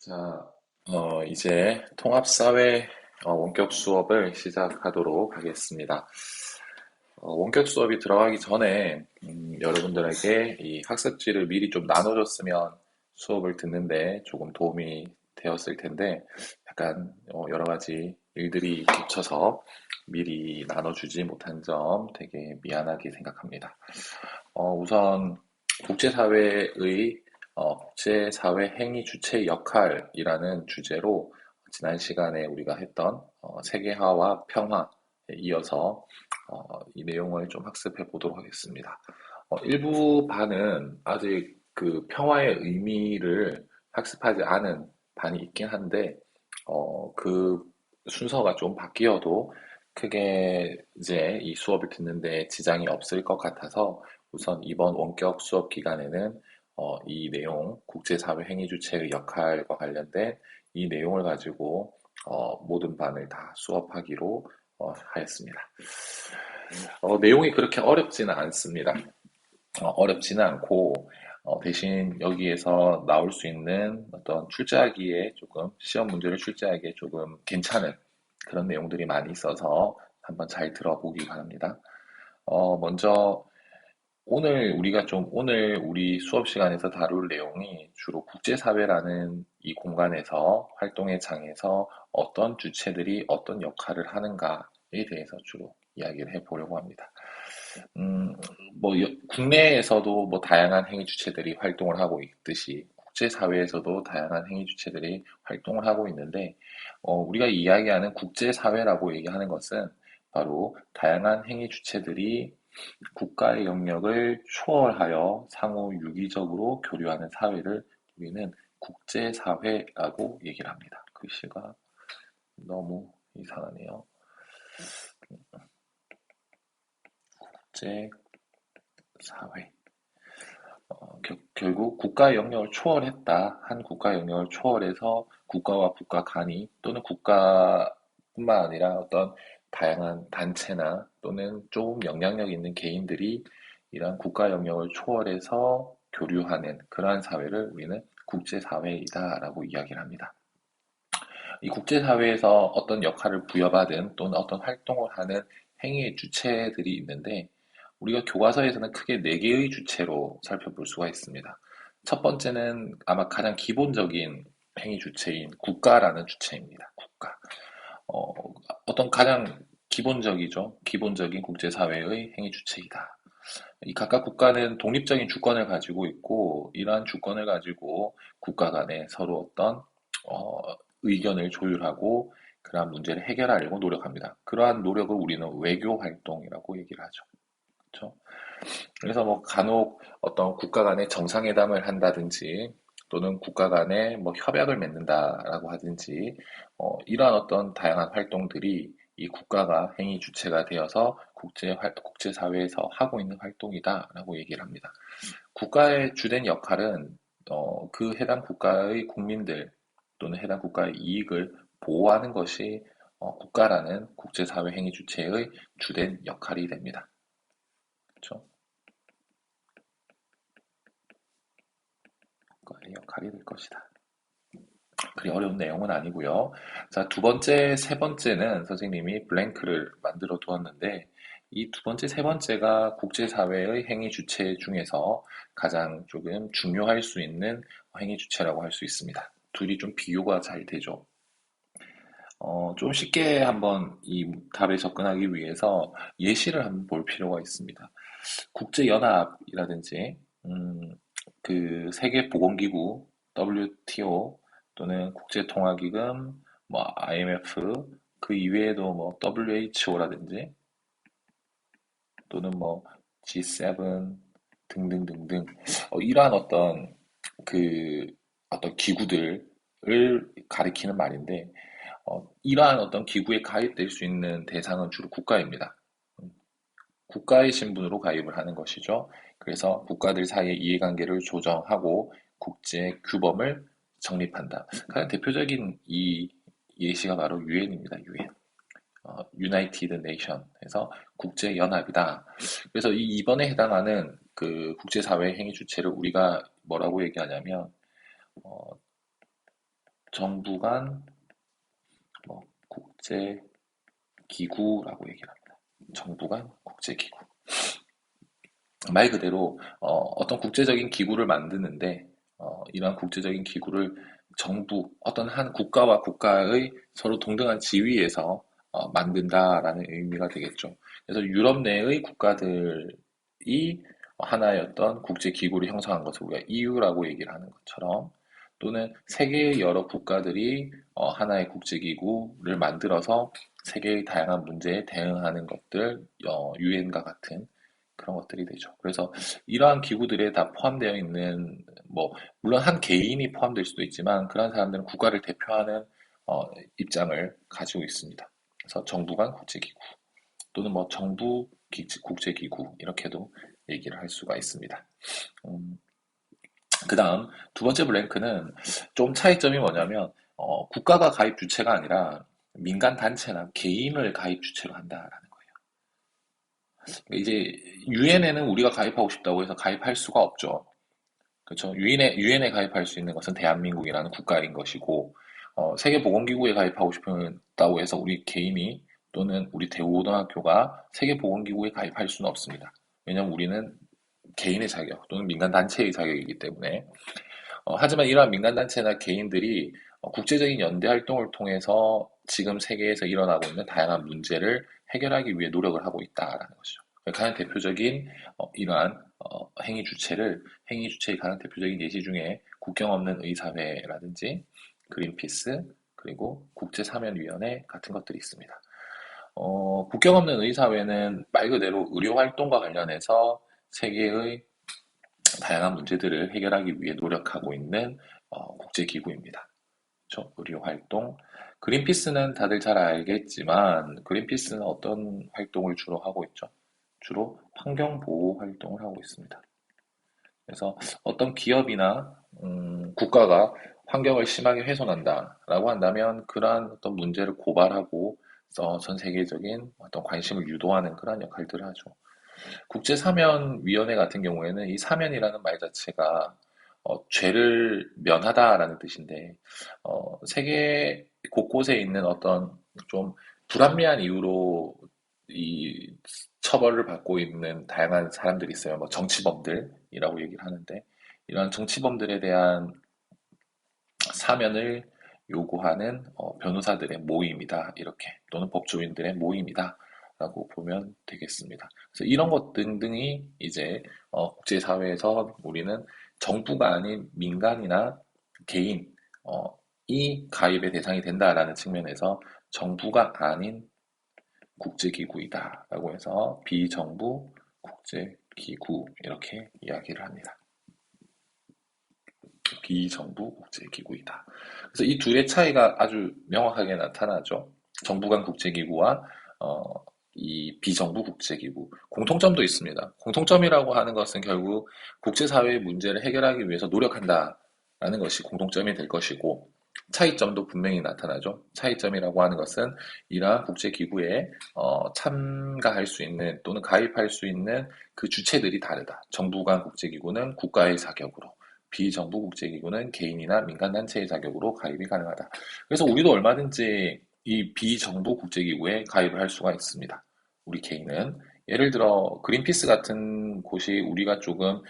자, 이제 통합사회 원격 수업을 시작하도록 하겠습니다. 원격 수업이 들어가기 전에 여러분들에게 이 학습지를 미리 좀 나눠줬으면 수업을 듣는데 조금 도움이 되었을 텐데 약간 여러 가지 일들이 겹쳐서 미리 나눠주지 못한 점 되게 미안하게 생각합니다. 우선 국제사회의 국제사회 행위 주체 역할이라는 주제로 지난 시간에 우리가 했던 세계화와 평화에 이어서 이 내용을 좀 학습해 보도록 하겠습니다. 일부 반은 아직 그 평화의 의미를 학습하지 않은 반이 있긴 한데 그 순서가 좀 바뀌어도 크게 이제 이 수업을 듣는데 지장이 없을 것 같아서 우선 이번 원격 수업 기간에는 이 내용, 국제사회 행위 주체의 역할과 관련된 이 내용을 가지고 모든 반을 다 수업하기로 하였습니다. 내용이 그렇게 어렵지는 않습니다. 어렵지는 않고 대신 여기에서 나올 수 있는 어떤 출제하기에 조금 시험 문제를 출제하기에 조금 괜찮은 그런 내용들이 많이 있어서 한번 잘 들어보기 바랍니다. 먼저 오늘 우리 수업 시간에서 다룰 내용이 주로 국제사회라는 이 공간에서 활동의 장에서 어떤 주체들이 어떤 역할을 하는가에 대해서 주로 이야기를 해보려고 합니다. 음, 국내에서도 뭐 다양한 행위 주체들이 활동을 하고 있듯이 국제사회에서도 다양한 행위 주체들이 활동을 하고 있는데, 우리가 이야기하는 국제사회라고 얘기하는 것은 바로 다양한 행위 주체들이 국가의 영역을 초월하여 상호 유기적으로 교류하는 사회를 우리는 국제사회라고 얘기를 합니다. 글씨가 너무 이상하네요. 국제사회. 결국 국가의 영역을 초월했다. 한 국가의 영역을 초월해서 국가와 국가 간이 또는 국가뿐만 아니라 어떤 다양한 단체나 또는 조금 영향력 있는 개인들이 이러한 국가 영역을 초월해서 교류하는 그러한 사회를 우리는 국제사회이다라고 이야기를 합니다. 이 국제사회에서 어떤 역할을 부여받은 또는 어떤 활동을 하는 행위의 주체들이 있는데 우리가 교과서에서는 크게 네 개의 주체로 살펴볼 수가 있습니다. 첫 번째는 아마 가장 기본적인 행위 주체인 국가라는 주체입니다. 국가. 어, 어떤 가장 기본적이죠. 기본적인 국제사회의 행위 주체이다. 이 각각 국가는 독립적인 주권을 가지고 있고 이러한 주권을 가지고 국가 간에 서로 어떤 어, 의견을 조율하고 그러한 문제를 해결하려고 노력합니다. 그러한 노력을 우리는 외교 활동이라고 얘기를 하죠. 그렇죠? 그래서 뭐 간혹 어떤 국가 간의 정상회담을 한다든지 또는 국가 간에 뭐 협약을 맺는다라고 하든지 이러한 어떤 다양한 활동들이 이 국가가 행위 주체가 되어서 국제사회에서 하고 있는 활동이다라고 얘기를 합니다. 국가의 주된 역할은 그 해당 국가의 국민들 또는 해당 국가의 이익을 보호하는 것이 국가라는 국제사회 행위 주체의 주된 역할이 됩니다. 그렇죠? 국가의 역할이 될 것이다. 그리 어려운 내용은 아니고요. 자, 두 번째, 세 번째는 선생님이 블랭크를 만들어 두었는데 이 두 번째, 세 번째가 국제사회의 행위 주체 중에서 가장 조금 중요할 수 있는 행위 주체라고 할 수 있습니다. 둘이 좀 비교가 잘 되죠. 좀 쉽게 한번 이 답에 접근하기 위해서 예시를 한번 볼 필요가 있습니다. 국제연합이라든지, 그 세계보건기구, WTO, 또는 국제통화기금, 뭐 IMF, 그 이외에도 뭐 WHO라든지, 또는 뭐 G7 등등등등, 이러한 그, 어떤 기구들을 가리키는 말인데, 이러한 어떤 기구에 가입될 수 있는 대상은 주로 국가입니다. 음, 국가의 신분으로 가입을 하는 것이죠. 그래서 국가들 사이의 이해관계를 조정하고 국제 규범을 정립한다. 가장 대표적인 이 예시가 바로 유엔입니다. 유엔. United Nation에서 국제연합이다. 그래서 이 이번에 해당하는 그 국제사회 행위 주체를 우리가 뭐라고 얘기하냐면 어, 정부 간 뭐 국제기구라고 얘기를 합니다. 정부 간 국제기구. 말 그대로 어떤 국제적인 기구를 만드는데 이러한 국제적인 기구를 정부, 어떤 한 국가와 국가의 서로 동등한 지위에서 만든다라는 의미가 되겠죠. 그래서 유럽 내의 국가들이 하나의 어떤 국제기구를 형성한 것을 우리가 EU라고 얘기를 하는 것처럼 또는 세계의 여러 국가들이 하나의 국제기구를 만들어서 세계의 다양한 문제에 대응하는 것들, 유엔과 같은 그런 것들이 되죠. 그래서 이러한 기구들에 다 포함되어 있는 뭐 물론 한 개인이 포함될 수도 있지만 그런 사람들은 국가를 대표하는 입장을 가지고 있습니다. 그래서 정부 간 국제기구 또는 뭐 정부 국제기구 이렇게도 얘기를 할 수가 있습니다. 음, 그다음 두 번째 블랭크는 좀 차이점이 뭐냐면 국가가 가입 주체가 아니라 민간 단체나 개인을 가입 주체로 한다라는 거예요. 이제 유엔에는 우리가 가입하고 싶다고 해서 가입할 수가 없죠. 그렇죠. 유엔에 가입할 수 있는 것은 대한민국이라는 국가인 것이고, 세계보건기구에 가입하고 싶다고 해서 우리 개인이 또는 우리 대우고등학교가 세계보건기구에 가입할 수는 없습니다. 왜냐하면 우리는 개인의 자격 또는 민간단체의 자격이기 때문에. 하지만 이러한 민간단체나 개인들이 국제적인 연대 활동을 통해서 지금 세계에서 일어나고 있는 다양한 문제를 해결하기 위해 노력을 하고 있다라는 것이죠. 가장 대표적인 이러한 행위 주체의 가장 대표적인 예시 중에 국경 없는 의사회라든지 그린피스 그리고 국제사면위원회 같은 것들이 있습니다. 국경 없는 의사회는 말 그대로 의료 활동과 관련해서 세계의 다양한 문제들을 해결하기 위해 노력하고 있는 국제기구입니다. 그렇죠? 의료 활동. 그린피스는 다들 잘 알겠지만 그린피스는 어떤 활동을 주로 하고 있죠? 주로 환경 보호 활동을 하고 있습니다. 그래서 어떤 기업이나 국가가 환경을 심하게 훼손한다라고 한다면 그러한 어떤 문제를 고발하고 전 세계적인 어떤 관심을 유도하는 그런 역할들을 하죠. 국제사면위원회 같은 경우에는 이 사면이라는 말 자체가 죄를 면하다라는 뜻인데 세계 곳곳에 있는 어떤 좀 불합리한 이유로 이 처벌을 받고 있는 다양한 사람들이 있어요. 뭐 정치범들이라고 얘기를 하는데 이러한 정치범들에 대한 사면을 요구하는 변호사들의 모임이다. 이렇게 또는 법조인들의 모임이다. 라고 보면 되겠습니다. 그래서 이런 것 등등이 이제 국제사회에서 우리는 정부가 아닌 민간이나 개인 이 가입의 대상이 된다라는 측면에서 정부가 아닌 국제기구이다라고 해서 비정부 국제기구 이렇게 이야기를 합니다. 비정부 국제기구이다. 그래서 이 둘의 차이가 아주 명확하게 나타나죠. 정부 간 국제기구와 어, 이 비정부 국제기구. 공통점도 있습니다. 공통점이라고 하는 것은 결국 국제사회의 문제를 해결하기 위해서 노력한다라는 것이 공통점이 될 것이고, 차이점도 분명히 나타나죠. 차이점이라고 하는 것은 이러한 국제기구에 참가할 수 있는 또는 가입할 수 있는 그 주체들이 다르다. 정부 간 국제기구는 국가의 자격으로, 비정부 국제기구는 개인이나 민간단체의 자격으로 가입이 가능하다. 그래서 우리도 얼마든지 이 비정부 국제기구에 가입을 할 수가 있습니다. 우리 개인은. 예를 들어 그린피스 같은 곳이 우리가 조금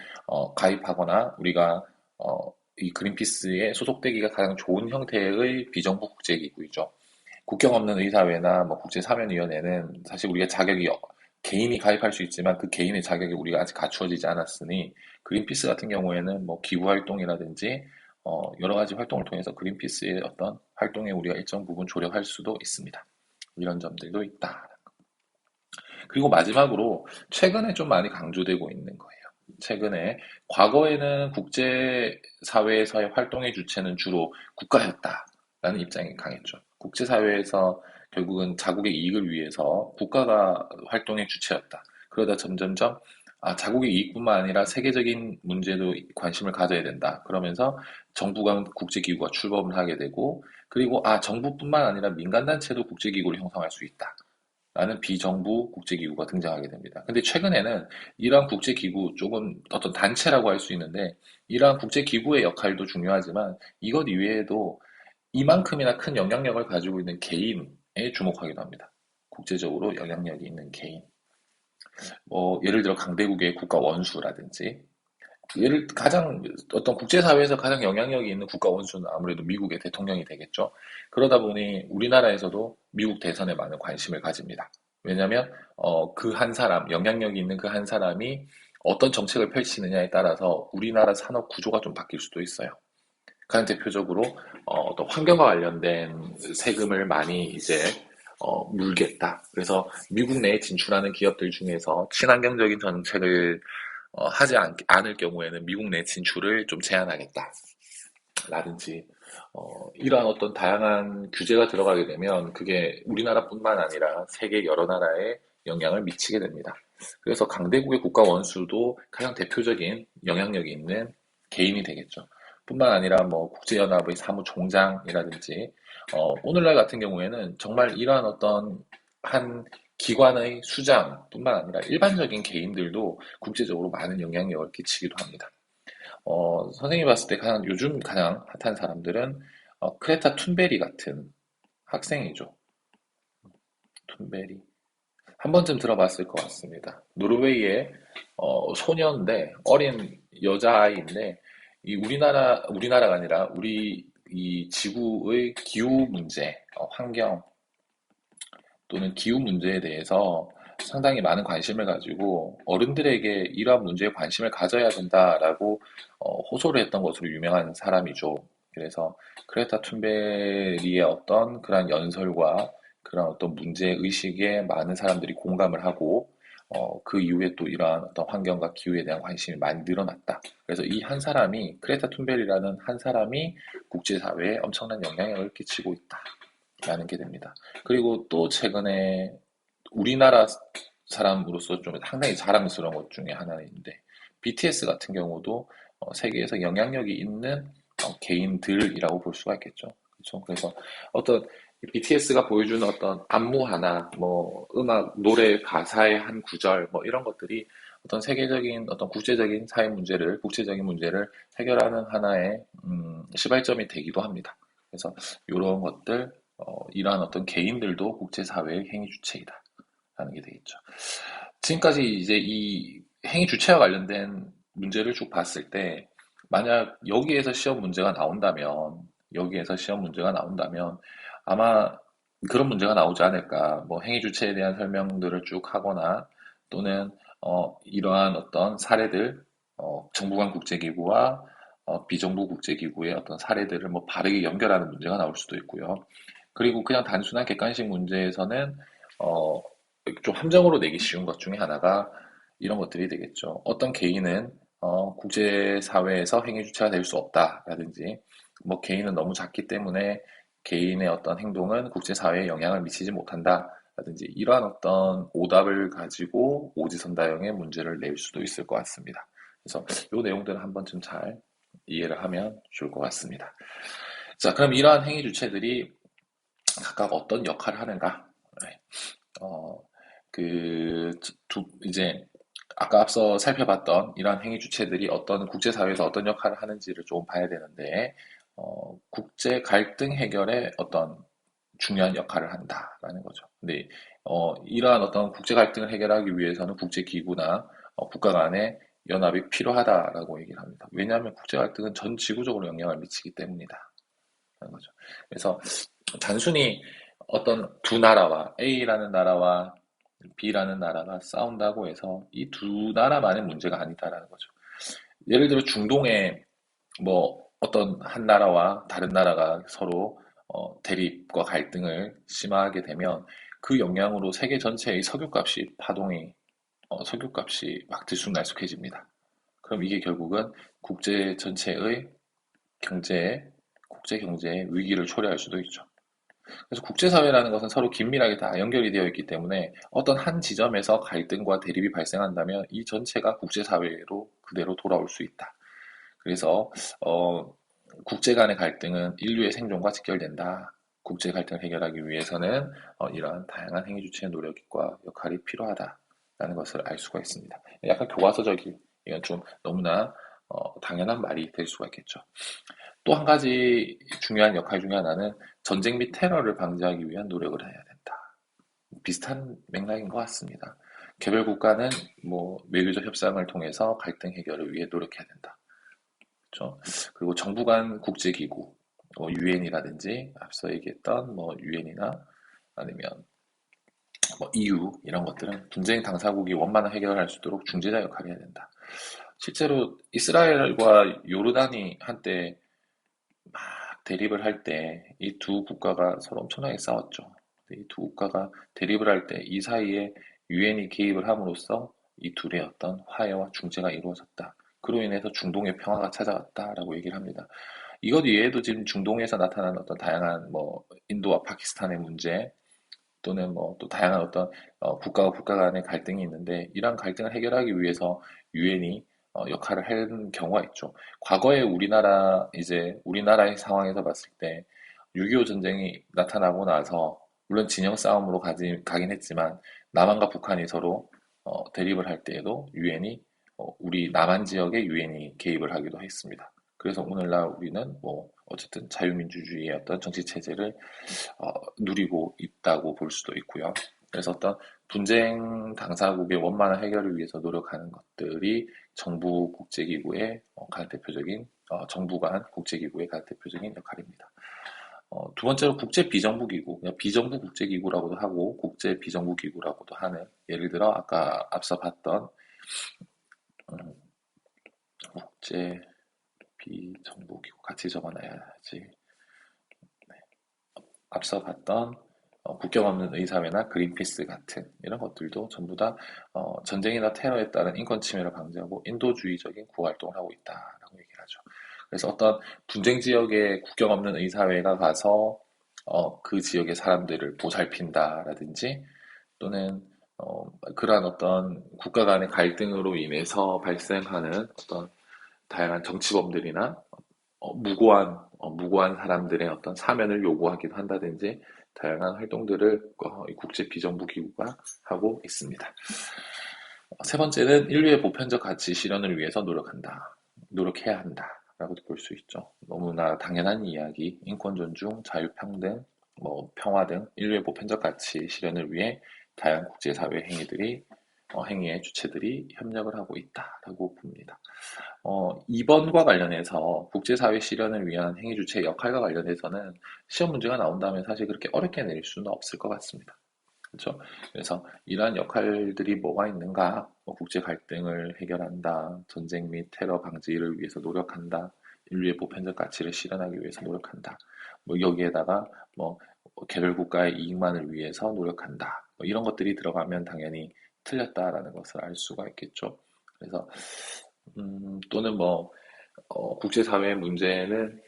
가입하거나 우리가 이 그린피스에 소속되기가 가장 좋은 형태의 비정부 국제기구이죠. 국경 없는 의사회나 뭐 국제사면위원회는 사실 우리가 자격이 개인이 가입할 수 있지만 그 개인의 자격이 우리가 아직 갖추어지지 않았으니 그린피스 같은 경우에는 뭐 기부 활동이라든지 여러 가지 활동을 통해서 그린피스의 어떤 활동에 우리가 일정 부분 조력할 수도 있습니다. 이런 점들도 있다. 그리고 마지막으로 최근에 좀 많이 강조되고 있는 거예요. 최근에 과거에는 국제사회에서의 활동의 주체는 주로 국가였다라는 입장이 강했죠. 국제사회에서 결국은 자국의 이익을 위해서 국가가 활동의 주체였다. 그러다 점점점 자국의 이익뿐만 아니라 세계적인 문제도 관심을 가져야 된다. 그러면서 정부 간 국제기구가 출범을 하게 되고 그리고 정부뿐만 아니라 민간단체도 국제기구를 형성할 수 있다. 라는 비정부 국제기구가 등장하게 됩니다. 근데 최근에는 이러한 국제기구, 조금 어떤 단체라고 할 수 있는데, 이러한 국제기구의 역할도 중요하지만, 이것 이외에도 이만큼이나 큰 영향력을 가지고 있는 개인에 주목하기도 합니다. 국제적으로 영향력이 있는 개인. 뭐 예를 들어 강대국의 국가 원수라든지 예를 가장 어떤 국제사회에서 가장 영향력이 있는 국가 원수는 아무래도 미국의 대통령이 되겠죠. 그러다 보니 우리나라에서도 미국 대선에 많은 관심을 가집니다. 왜냐하면 그 한 사람, 영향력이 있는 그 한 사람이 어떤 정책을 펼치느냐에 따라서 우리나라 산업 구조가 좀 바뀔 수도 있어요. 가장 대표적으로 어떤 환경과 관련된 세금을 많이 이제 물겠다. 그래서 미국 내에 진출하는 기업들 중에서 친환경적인 정책을 하지 않을 경우에는 미국 내 진출을 좀 제한하겠다. 라든지, 이러한 어떤 다양한 규제가 들어가게 되면 그게 우리나라뿐만 아니라 세계 여러 나라에 영향을 미치게 됩니다. 그래서 강대국의 국가 원수도 가장 대표적인 영향력이 있는 개인이 되겠죠. 뿐만 아니라 뭐 국제연합의 사무총장이라든지, 오늘날 같은 경우에는 정말 이러한 어떤 한 기관의 수장뿐만 아니라 일반적인 개인들도 국제적으로 많은 영향력을 끼치기도 합니다. 선생님이 봤을 때 요즘 가장 핫한 사람들은 크레타 툰베리 같은 학생이죠. 툰베리. 한 번쯤 들어봤을 것 같습니다. 노르웨이의 소녀인데, 어린 여자아이인데, 이 우리나라가 아니라 우리 이 지구의 기후 문제, 환경 또는 기후 문제에 대해서 상당히 많은 관심을 가지고 어른들에게 이러한 문제에 관심을 가져야 된다라고 호소를 했던 것으로 유명한 사람이죠. 그래서 크레타 툰베리의 어떤 그런 연설과 그런 어떤 문제 의식에 많은 사람들이 공감을 하고 그 이후에 또 이러한 어떤 환경과 기후에 대한 관심이 많이 늘어났다. 그래서 이 한 사람이 크레타 툰베리라는 한 사람이 국제사회에 엄청난 영향력을 끼치고 있다라는 게 됩니다. 그리고 또 최근에 우리나라 사람으로서 좀 상당히 자랑스러운 것 중에 하나인데 BTS 같은 경우도 세계에서 영향력이 있는 개인들이라고 볼 수가 있겠죠. 그렇죠. 그래서 어떤 BTS가 보여주는 어떤 안무 하나, 뭐 음악, 노래 가사의 한 구절, 뭐 이런 것들이 어떤 세계적인 어떤 국제적인 사회 문제를, 국제적인 문제를 해결하는 하나의 시발점이 되기도 합니다. 그래서 이런 것들, 이러한 어떤 개인들도 국제사회의 행위 주체이다. 라는 게 되겠죠. 지금까지 이제 이 행위 주체와 관련된 문제를 쭉 봤을 때, 만약 여기에서 시험 문제가 나온다면, 아마 그런 문제가 나오지 않을까. 뭐 행위 주체에 대한 설명들을 쭉 하거나, 또는, 이러한 어떤 사례들, 정부 간 국제기구와 비정부 국제기구의 어떤 사례들을 뭐 바르게 연결하는 문제가 나올 수도 있고요. 그리고 그냥 단순한 객관식 문제에서는, 어, 좀 함정으로 내기 쉬운 것 중에 하나가 이런 것들이 되겠죠. 어떤 개인은 국제사회에서 행위 주체가 될 수 없다라든지, 뭐 개인은 너무 작기 때문에 개인의 어떤 행동은 국제사회에 영향을 미치지 못한다라든지, 이러한 어떤 오답을 가지고 오지선다형의 문제를 낼 수도 있을 것 같습니다. 그래서 이 내용들을 한 번쯤 잘 이해를 하면 좋을 것 같습니다. 자, 그럼 이러한 행위 주체들이 각각 어떤 역할을 하는가? 네. 어, 이제, 아까 앞서 살펴봤던 이러한 행위 주체들이 어떤 국제사회에서 어떤 역할을 하는지를 좀 봐야 되는데, 국제 갈등 해결에 어떤 중요한 역할을 한다라는 거죠. 근데, 이러한 어떤 국제 갈등을 해결하기 위해서는 국제기구나 국가 간의 연합이 필요하다라고 얘기를 합니다. 왜냐하면 국제 갈등은 전 지구적으로 영향을 미치기 때문이다. 라는 거죠. 그래서 단순히 어떤 두 나라와 A라는 나라와 B라는 나라가 싸운다고 해서 이 두 나라만의 문제가 아니다라는 거죠. 예를 들어 중동에 뭐 어떤 한 나라와 다른 나라가 서로 대립과 갈등을 심화하게 되면 그 영향으로 세계 전체의 석유값이 막 들쑥날쑥해집니다. 그럼 이게 결국은 국제 전체의 경제에 국제 경제에 위기를 초래할 수도 있죠. 그래서 국제사회라는 것은 서로 긴밀하게 다 연결이 되어 있기 때문에 어떤 한 지점에서 갈등과 대립이 발생한다면 이 전체가 국제사회로 그대로 돌아올 수 있다. 그래서 국제 간의 갈등은 인류의 생존과 직결된다. 국제 갈등을 해결하기 위해서는 이러한 다양한 행위 주체의 노력과 역할이 필요하다라는 것을 알 수가 있습니다. 약간 교과서적인, 이건 좀 너무나 당연한 말이 될 수가 있겠죠. 또 한 가지 중요한 역할 중에 하나는 전쟁 및 테러를 방지하기 위한 노력을 해야 된다. 비슷한 맥락인 것 같습니다. 개별 국가는 뭐 외교적 협상을 통해서 갈등 해결을 위해 노력해야 된다. 그렇죠? 그리고 정부 간 국제기구, UN이라든지 앞서 얘기했던 뭐 UN이나 아니면 뭐 EU 이런 것들은 분쟁 당사국이 원만한 해결을 할 수 있도록 중재자 역할을 해야 된다. 실제로 이스라엘과 요르단이 한때 막 대립을 할 때 이 두 국가가 서로 엄청나게 싸웠죠. 이 두 국가가 대립을 할 때 이 사이에 유엔이 개입을 함으로써 이 둘의 어떤 화해와 중재가 이루어졌다. 그로 인해서 중동의 평화가 찾아왔다라고 얘기를 합니다. 이것 이외에도 지금 중동에서 나타나는 어떤 다양한 뭐 인도와 파키스탄의 문제 또는 뭐 또 다양한 어떤 국가와 국가 간의 갈등이 있는데 이러한 갈등을 해결하기 위해서 유엔이 역할을 하는 경우가 있죠. 과거에 우리나라의 상황에서 봤을 때 6.25 전쟁이 나타나고 나서 물론 진영 싸움으로 가긴 했지만 남한과 북한이 서로 대립을 할 때에도 유엔이 우리 남한 지역에 유엔이 개입을 하기도 했습니다. 그래서 오늘날 우리는 뭐 어쨌든 자유민주주의의 어떤 정치 체제를 누리고 있다고 볼 수도 있고요. 그래서 어떤 분쟁 당사국의 원만한 해결을 위해서 노력하는 것들이 정부 국제기구의 가장 대표적인 정부 간 국제기구의 가장 대표적인 역할입니다. 두 번째로 국제 비정부기구, 비정부 국제기구라고도 하고 국제 비정부기구라고도 하는 예를 들어 아까 앞서 봤던 음, 국제 비정부기구 같이 적어놔야지. 앞서 봤던 국경 없는 의사회나 그린피스 같은 이런 것들도 전부 다 전쟁이나 테러에 따른 인권 침해를 방지하고 인도주의적인 구호 활동을 하고 있다라고 얘기를 하죠. 그래서 어떤 분쟁 지역에 국경 없는 의사회가 가서 그 지역의 사람들을 보살핀다라든지 또는 그러한 어떤 국가 간의 갈등으로 인해서 발생하는 어떤 다양한 정치범들이나 무고한 사람들의 어떤 사면을 요구하기도 한다든지 다양한 활동들을 이 국제 비정부 기구가 하고 있습니다. 세 번째는 인류의 보편적 가치 실현을 위해서 노력해야 한다라고도 볼 수 있죠. 너무나 당연한 이야기, 인권 존중, 자유 평등, 뭐 평화 등 인류의 보편적 가치 실현을 위해 다양한 국제사회 행위의 주체들이 협력을 하고 있다라고 봅니다. 이번과 관련해서 국제사회 실현을 위한 행위 주체의 역할과 관련해서는 시험 문제가 나온다면 사실 그렇게 어렵게 내릴 수는 없을 것 같습니다. 그렇죠? 그래서 이러한 역할들이 뭐가 있는가? 뭐 국제 갈등을 해결한다, 전쟁 및 테러 방지를 위해서 노력한다, 인류의 보편적 가치를 실현하기 위해서 노력한다. 뭐 여기에다가 뭐 개별 국가의 이익만을 위해서 노력한다. 뭐 이런 것들이 들어가면 당연히 틀렸다라는 것을 알 수가 있겠죠. 그래서 또는 뭐 국제사회의 문제는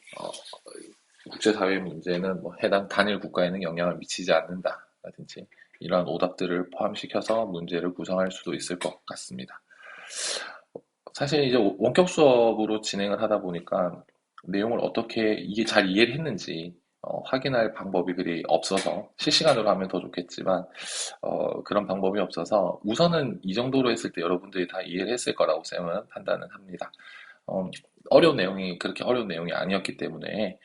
뭐 해당 단일 국가에는 영향을 미치지 않는다라든지 이러한 오답들을 포함시켜서 문제를 구성할 수도 있을 것 같습니다. 사실 이제 원격 수업으로 진행을 하다 보니까 내용을 어떻게 이게 잘 이해를 했는지 확인할 방법이 그리 없어서 실시간으로 하면 더 좋겠지만 그런 방법이 없어서 우선은 이 정도로 했을 때 여러분들이 다 이해를 했을 거라고 쌤은 판단은 합니다. 어, 그렇게 어려운 내용이 아니었기 때문에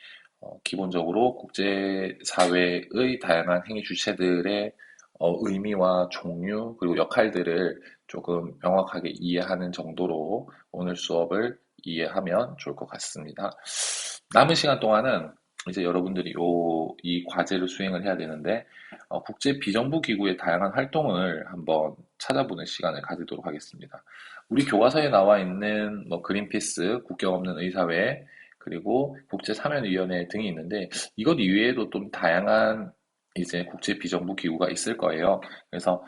기본적으로 국제사회의 다양한 행위 주체들의 의미와 종류 그리고 역할들을 조금 명확하게 이해하는 정도로 오늘 수업을 이해하면 좋을 것 같습니다. 남은 시간 동안은 이제 여러분들이 이 과제를 수행을 해야 되는데 국제 비정부 기구의 다양한 활동을 한번 찾아보는 시간을 가지도록 하겠습니다. 우리 교과서에 나와 있는 뭐 그린피스, 국경 없는 의사회, 그리고 국제사면위원회 등이 있는데 이것 이외에도 좀 다양한 이제 국제 비정부 기구가 있을 거예요. 그래서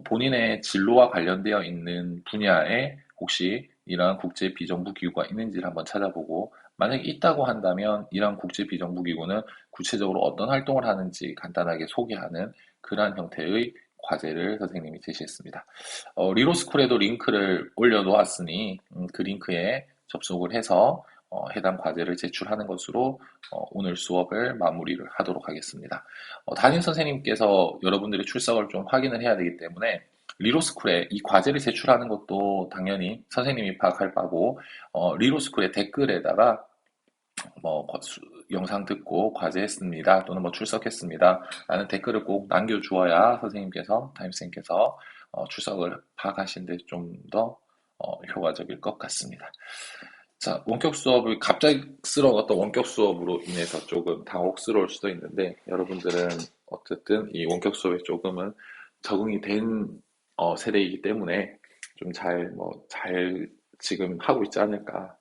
본인의 진로와 관련되어 있는 분야에 혹시 이러한 국제 비정부 기구가 있는지를 한번 찾아보고 만약에 있다고 한다면 이러한 국제 비정부 기구는 구체적으로 어떤 활동을 하는지 간단하게 소개하는 그러한 형태의 과제를 선생님이 제시했습니다. 리로스쿨에도 링크를 올려놓았으니 그 링크에 접속을 해서 해당 과제를 제출하는 것으로 오늘 수업을 마무리를 하도록 하겠습니다. 담임 선생님께서 여러분들의 출석을 좀 확인을 해야 되기 때문에 리로스쿨에 이 과제를 제출하는 것도 당연히 선생님이 파악할 바고, 리로스쿨의 댓글에다가 뭐 영상 듣고 과제했습니다 또는 뭐 출석했습니다 라는 댓글을 꼭 남겨주어야 선생님께서 담임선생님께서 출석을 파악하시는데 좀 더 효과적일 것 같습니다. 자, 원격 수업을 갑작스러운 어떤 원격 수업으로 인해서 조금 당혹스러울 수도 있는데, 여러분들은 어쨌든 이 원격 수업에 조금은 적응이 된 세대이기 때문에 좀 잘 지금 하고 있지 않을까,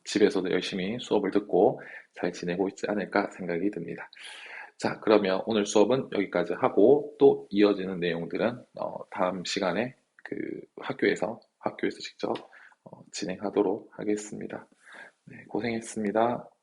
집에서도 열심히 수업을 듣고 잘 지내고 있지 않을까 생각이 듭니다. 자, 그러면 오늘 수업은 여기까지 하고, 또 이어지는 내용들은 다음 시간에 그 학교에서 직접 진행하도록 하겠습니다. 네, 고생했습니다.